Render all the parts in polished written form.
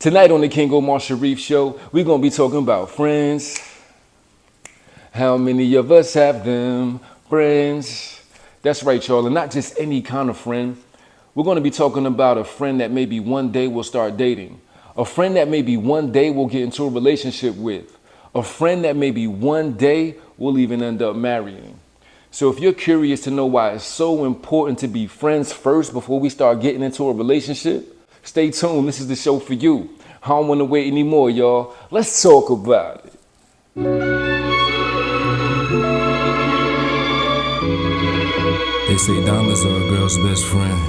Tonight on the King Omar Sharif Show, we're going to be talking about friends. How many of us have them? Friends. That's right, y'all. And not just any kind of friend. We're going to be talking about a friend that maybe one day will start dating. A friend that maybe one day will get into a relationship with. A friend that maybe one day will even end up marrying. So if you're curious to know why it's so important to be friends first before we start getting into a relationship, stay tuned. This is the show for you. I don't want to wait anymore, y'all. Let's talk about it. They say diamonds are a girl's best friend.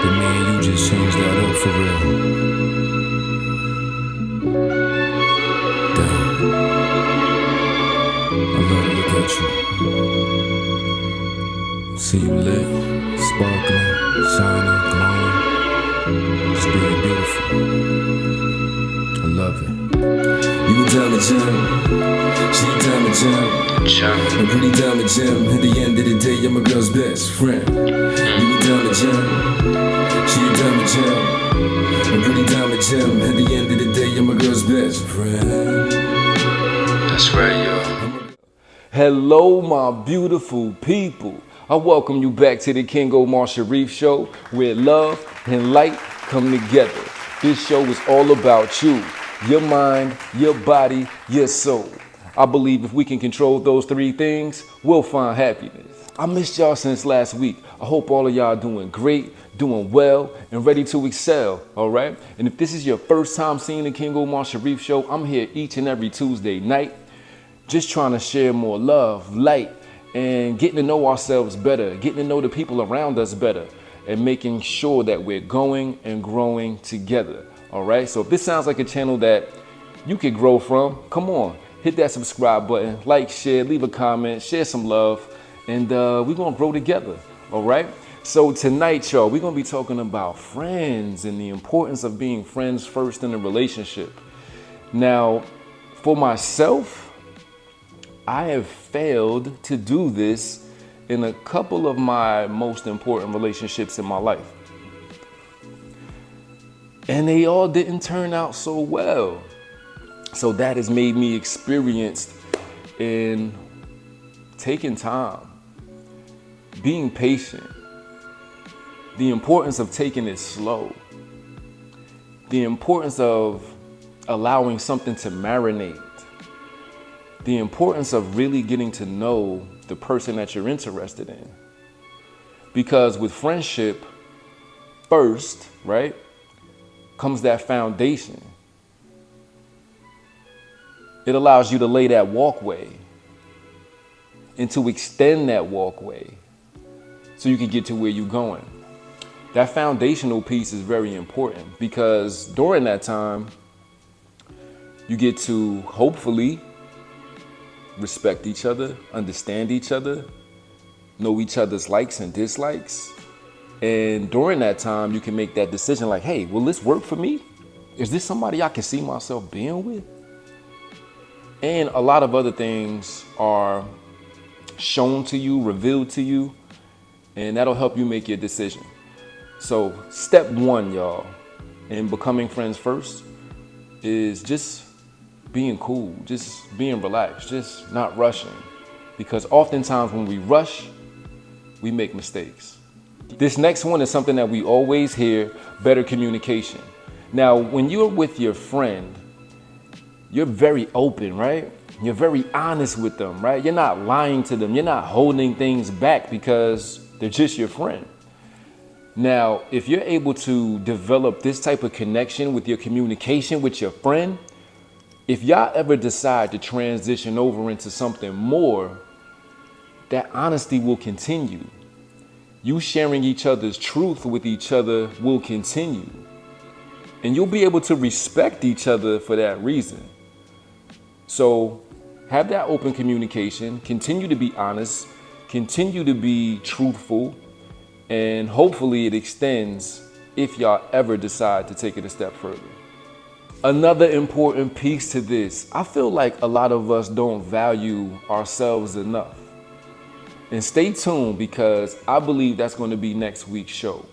But man, you just changed that up for real. Damn. I love to look at you. See you lit, sparkling, shining, glowing. Just being beautiful. I love it. You a diamond gem, she a diamond gem. A pretty diamond gem. At the end of the day, I'm a girl's best friend. You a diamond gem, she a diamond gem. A pretty diamond gem. At the end of the day, I'm a girl's best friend. That's right, yo. Hello, my beautiful people. I welcome you back to the King Omar Sharif Show, where love and light come together. This show is all about you, your mind, your body, your soul. I believe if we can control those three things, we'll find happiness. I missed y'all since last week. I hope all of y'all doing great, doing well, and ready to excel, all right? And if this is your first time seeing the King Omar Sharif Show, I'm here each and every Tuesday night, just trying to share more love, light, and getting to know ourselves better, getting to know the people around us better, and making sure that we're going and growing together, all right? So if this sounds like a channel that you could grow from, come on, hit that subscribe button, like, share, leave a comment, share some love, and we're gonna grow together, all right? So tonight, y'all, we're gonna be talking about friends and the importance of being friends first in a relationship. Now, for myself, I have failed to do this in a couple of my most important relationships in my life. And they all didn't turn out so well. So that has made me experienced in taking time, being patient, the importance of taking it slow, the importance of allowing something to marinate, the importance of really getting to know the person that you're interested in. Because with friendship, first, right, comes that foundation. It allows you to lay that walkway and to extend that walkway so you can get to where you're going. That foundational piece is very important because during that time, you get to hopefully respect each other, understand each other, know each other's likes and dislikes. And during that time, you can make that decision like, hey, will this work for me? Is this somebody I can see myself being with? And a lot of other things are shown to you, revealed to you, and that'll help you make your decision. So step one, y'all, in becoming friends first is just being cool, just being relaxed, just not rushing. Because oftentimes when we rush, we make mistakes. This next one is something that we always hear, better communication. Now, when you're with your friend, you're very open, right? You're very honest with them, right? You're not lying to them. You're not holding things back because they're just your friend. Now, if you're able to develop this type of connection with your communication with your friend, if y'all ever decide to transition over into something more, that honesty will continue. You sharing each other's truth with each other will continue. And you'll be able to respect each other for that reason. So have that open communication, continue to be honest, continue to be truthful, and hopefully it extends if y'all ever decide to take it a step further. Another important piece to this, I feel like a lot of us don't value ourselves enough. And stay tuned because I believe that's going to be next week's show.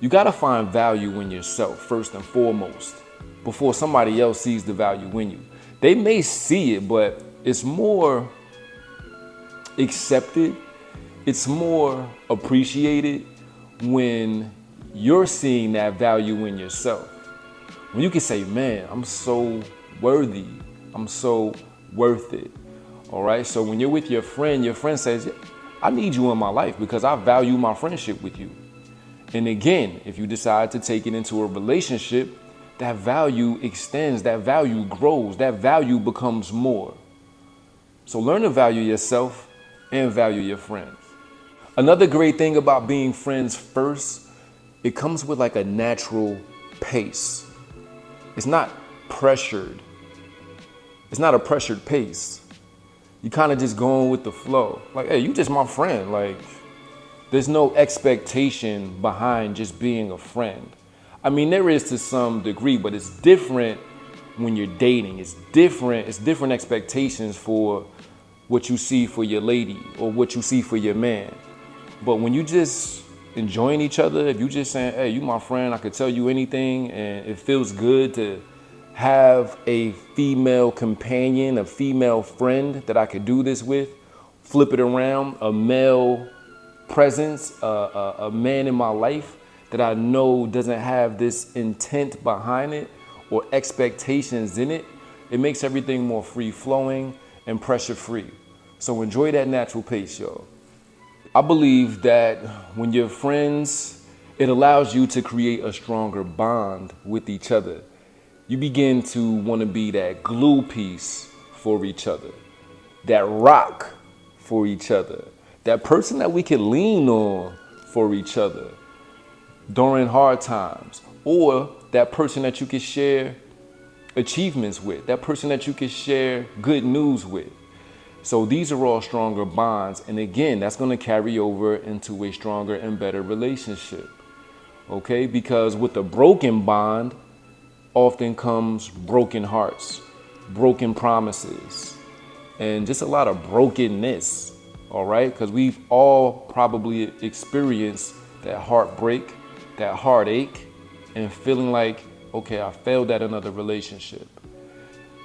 You got to find value in yourself first and foremost before somebody else sees the value in you. They may see it, but it's more accepted. It's more appreciated when you're seeing that value in yourself. When you can say, man, I'm so worthy. I'm so worth it. All right. So when you're with your friend says, I need you in my life because I value my friendship with you. And again, if you decide to take it into a relationship, that value extends, that value grows, that value becomes more. So learn to value yourself and value your friends. Another great thing about being friends first, it comes with like a natural pace. It's not pressured. It's not a pressured pace. You kind of just going with the flow. Like, hey, you just my friend. Like, there's no expectation behind just being a friend. I mean, there is to some degree, but it's different when you're dating. It's different. It's different expectations for what you see for your lady or what you see for your man. But when you just enjoying each other, if you just saying, hey, you my friend, I could tell you anything, and it feels good to have a female companion, a female friend that I could do this with, flip it around, a male presence, a man in my life that I know doesn't have this intent behind it or expectations in it, it makes everything more free flowing and pressure free. So enjoy that natural pace, y'all. I believe that when you're friends, it allows you to create a stronger bond with each other. You begin to want to be that glue piece for each other, that rock for each other, that person that we can lean on for each other during hard times, or that person that you can share achievements with, that person that you can share good news with. So these are all stronger bonds. And again, that's going to carry over into a stronger and better relationship. Okay? Because with a broken bond often comes broken hearts, broken promises, and just a lot of brokenness. All right? Because we've all probably experienced that heartbreak, that heartache, and feeling like, okay, I failed at another relationship.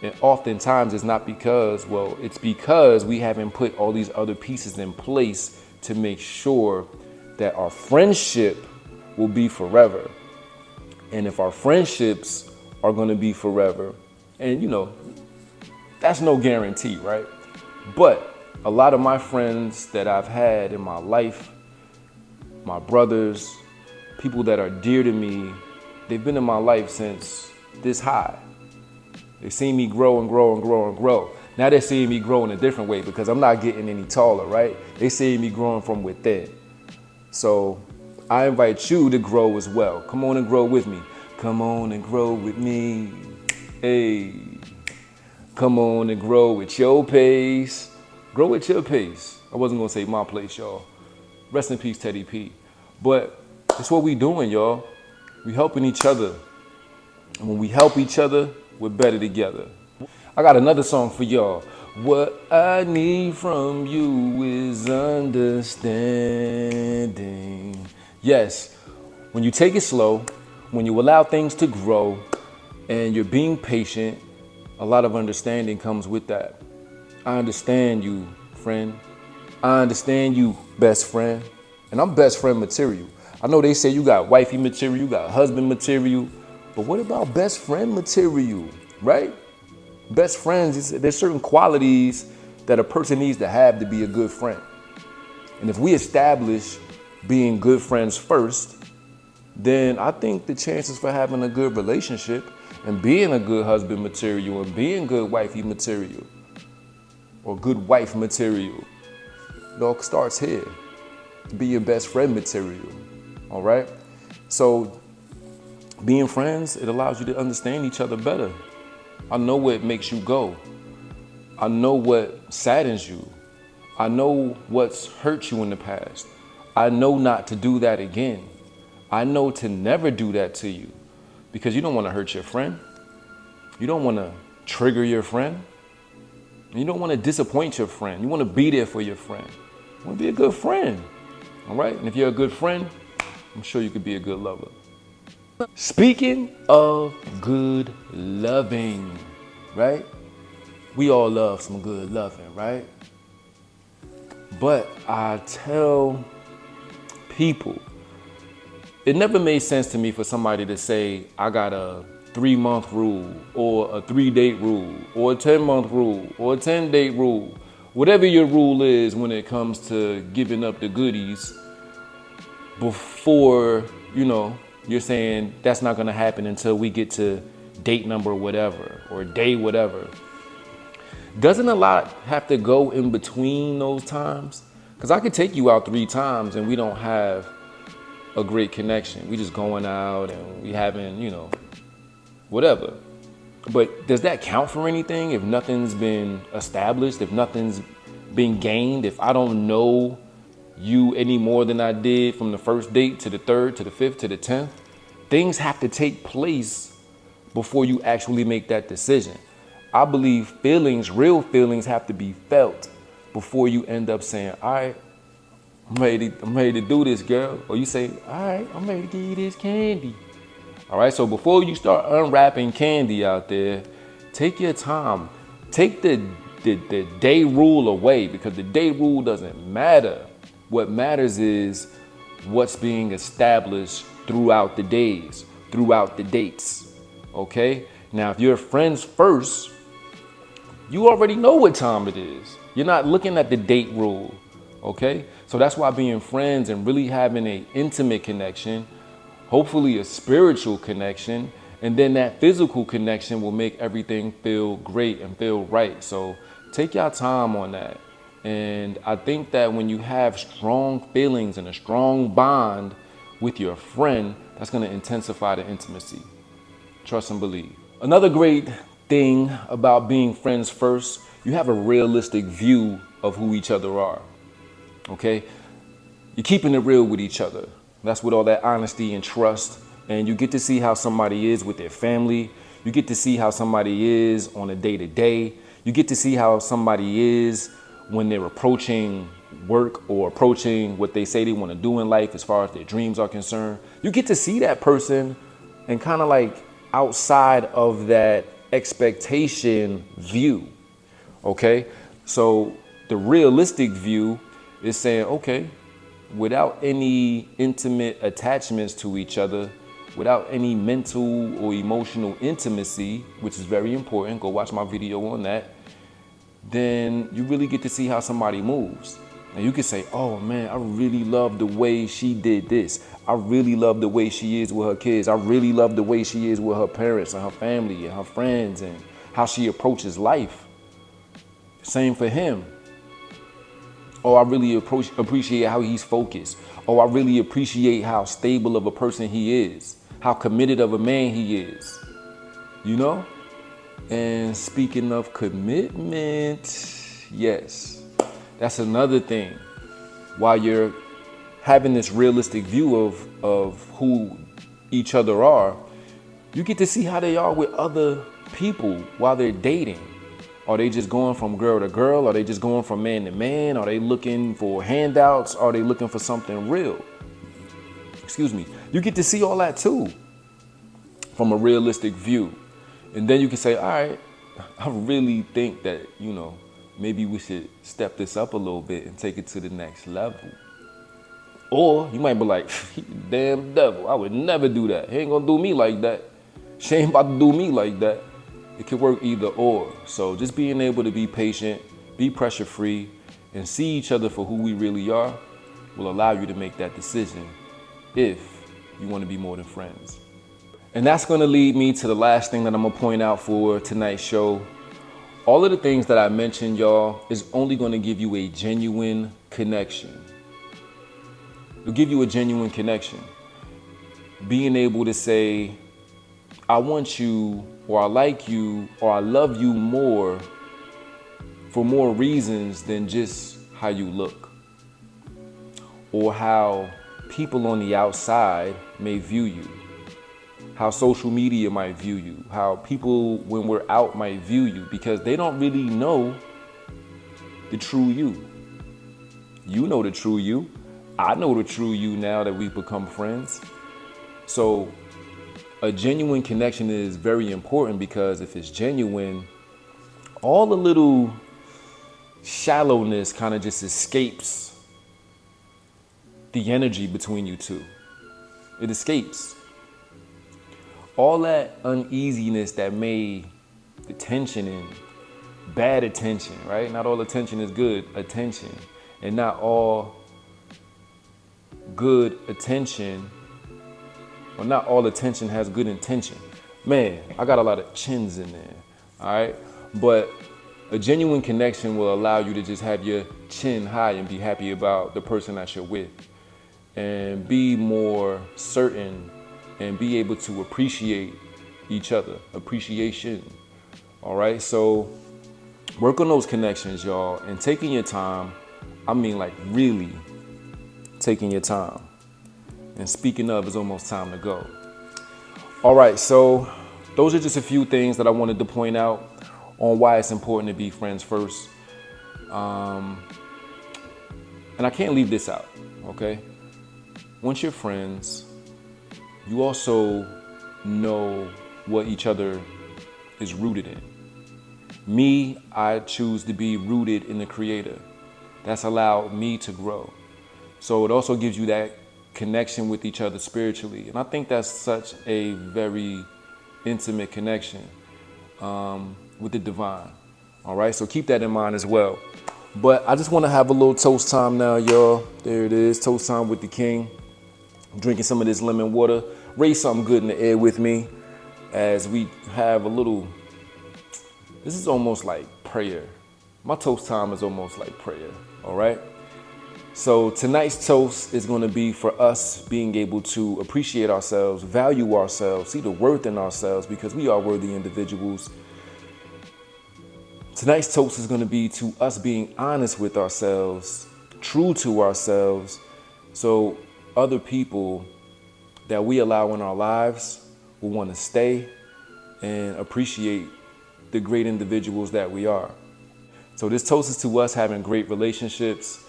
And oftentimes it's not because, well, it's because we haven't put all these other pieces in place to make sure that our friendship will be forever. And if our friendships are going to be forever, and you know, that's no guarantee, right? But a lot of my friends that I've had in my life, my brothers, people that are dear to me, they've been in my life since this high. They've seen me grow and grow and grow and grow. Now they're seeing me grow in a different way because I'm not getting any taller, right? They see me growing from within. So I invite you to grow as well. Come on and grow with me. Come on and grow with me. Hey, come on and grow at your pace. Grow at your pace. I wasn't gonna say my place, y'all. Rest in peace, Teddy P. But it's what we doing, y'all. We helping each other. And when we help each other, we're better together. I got another song for y'all. What I need from you is understanding. Yes, when you take it slow, when you allow things to grow, and you're being patient, a lot of understanding comes with that. I understand you, friend. I understand you, best friend. And I'm best friend material. I know they say you got wifey material, you got husband material, but what about best friend material, right? Best friends, there's certain qualities that a person needs to have to be a good friend. And if we establish being good friends first, then I think the chances for having a good relationship and being a good husband material and being good wifey material or good wife material, it all starts here. Be your best friend material, all right? So being friends, it allows you to understand each other better. I know what makes you go. I know what saddens you. I know what's hurt you in the past. I know not to do that again. I know to never do that to you because you don't want to hurt your friend. You don't want to trigger your friend. You don't want to disappoint your friend. You want to be there for your friend. You want to be a good friend, all right? And if you're a good friend, I'm sure you could be a good lover. Speaking of good loving, right? We all love some good loving, right? But I tell people, it never made sense to me for somebody to say, I got a 3-month rule or a 3-date rule or a 10-month rule or a 10-date rule. Whatever your rule is when it comes to giving up the goodies before, you're saying that's not gonna happen until we get to date number whatever or day whatever. Doesn't a lot have to go in between those times? Because I could take you out 3 times and we don't have a great connection. We just going out and we having, whatever. But does that count for anything if nothing's been established, if nothing's been gained, if I don't know you any more than I did from the first date to the 3rd, to the 5th, to the 10th? Things have to take place before you actually make that decision. I believe real feelings have to be felt before you end up saying, all right, I'm ready to do this, girl. Or you say, all right, I'm ready to give you this candy. All right, so before you start unwrapping candy out there, take your time. Take the day rule away, because the day rule doesn't matter. What matters is what's being established throughout the days, throughout the dates, okay? Now, if you're friends first, you already know what time it is. You're not looking at the date rule, okay? So that's why being friends and really having an intimate connection, hopefully a spiritual connection, and then that physical connection will make everything feel great and feel right. So take your time on that. And I think that when you have strong feelings and a strong bond with your friend, that's going to intensify the intimacy. Trust and believe. Another great thing about being friends first, you have a realistic view of who each other are. Okay? You're keeping it real with each other. That's with all that honesty and trust. And you get to see how somebody is with their family. You get to see how somebody is on a day-to-day. You get to see how somebody is when they're approaching work or approaching what they say they want to do in life as far as their dreams are concerned. You get to see that person and kind of like outside of that expectation view. Okay? So the realistic view is saying, okay, without any intimate attachments to each other, without any mental or emotional intimacy, which is very important, go watch my video on that, then you really get to see how somebody moves. And you can say, oh man, I really love the way she did this. I really love the way she is with her kids. I really love the way she is with her parents and her family and her friends and how she approaches life. Same for him. Oh, I really appreciate how he's focused. Oh, I really appreciate how stable of a person he is, how committed of a man he is, And speaking of commitment, yes, that's another thing. While you're having this realistic view of who each other are, you get to see how they are with other people while they're dating. Are they just going from girl to girl? Are they just going from man to man? Are they looking for handouts? Are they looking for something real? Excuse me. You get to see all that too from a realistic view. And then you can say, all right, I really think that, maybe we should step this up a little bit and take it to the next level. Or you might be like, damn devil, I would never do that. He ain't gonna do me like that. She ain't about to do me like that. It could work either or. So just being able to be patient, be pressure free, and see each other for who we really are will allow you to make that decision if you want to be more than friends. And that's going to lead me to the last thing that I'm going to point out for tonight's show. All of the things that I mentioned, y'all, is only going to give you a genuine connection. It'll give you a genuine connection. Being able to say, I want you, or I like you, or I love you more for more reasons than just how you look or how people on the outside may view you, how social media might view you, how people when we're out might view you, because they don't really know the true you. You know the true you. I know the true you now that we've become friends. So a genuine connection is very important, because if it's genuine, all the little shallowness kind of just escapes the energy between you two. It escapes. All that uneasiness that made the tension and bad attention, right? Not all attention is good attention, and not all good attention, or not all attention has good intention. Man, I got a lot of chins in there, all right? But a genuine connection will allow you to just have your chin high and be happy about the person that you're with, and be more certain and be able to appreciate each other. Appreciation, all right? So work on those connections, y'all, and taking your time. I mean, like, really taking your time. And speaking of, it's almost time to go. All right, so those are just a few things that I wanted to point out on why it's important to be friends first. And I can't leave this out, okay? Once you're friends, you also know what each other is rooted in. Me, I choose to be rooted in the Creator. That's allowed me to grow. So it also gives you that connection with each other spiritually. And I think that's such a very intimate connection with the divine. All right, so keep that in mind as well. But I just want to have a little toast time now, y'all. There it is, toast time with the king. I'm drinking some of this lemon water. Raise something good in the air with me as we have a little, this is almost like prayer. My toast time is almost like prayer, all right? So tonight's toast is going to be for us being able to appreciate ourselves, value ourselves, see the worth in ourselves, because we are worthy individuals. Tonight's toast is going to be to us being honest with ourselves, true to ourselves, so other people that we allow in our lives will want to stay and appreciate the great individuals that we are. So this toast is to us having great relationships.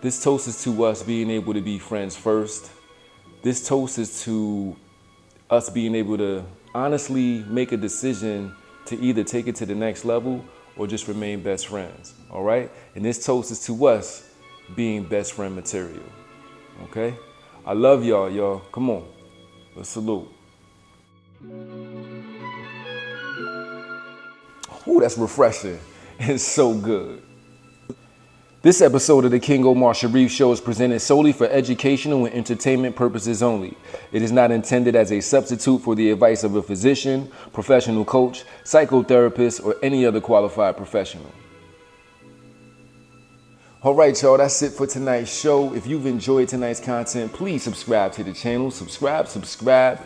This toast is to us being able to be friends first. This toast is to us being able to honestly make a decision to either take it to the next level or just remain best friends, all right? And this toast is to us being best friend material, okay? I love y'all. Come on, let's salute. Ooh, that's refreshing. It's so good. This episode of the King Omar Sharif Show is presented solely for educational and entertainment purposes only. It is not intended as a substitute for the advice of a physician, professional coach, psychotherapist, or any other qualified professional. All right, y'all, that's it for tonight's show. If you've enjoyed tonight's content, please subscribe to the channel. Subscribe.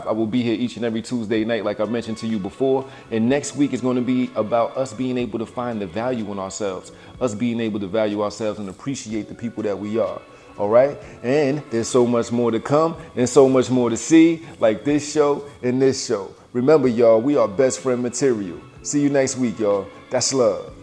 I will be here each and every Tuesday night, like I mentioned to you before. And next week is going to be about us being able to find the value in ourselves, us being able to value ourselves and appreciate the people that we are. All right. And there's so much more to come and so much more to see, like this show and this show. Remember, y'all, we are best friend material. See you next week, y'all. That's love.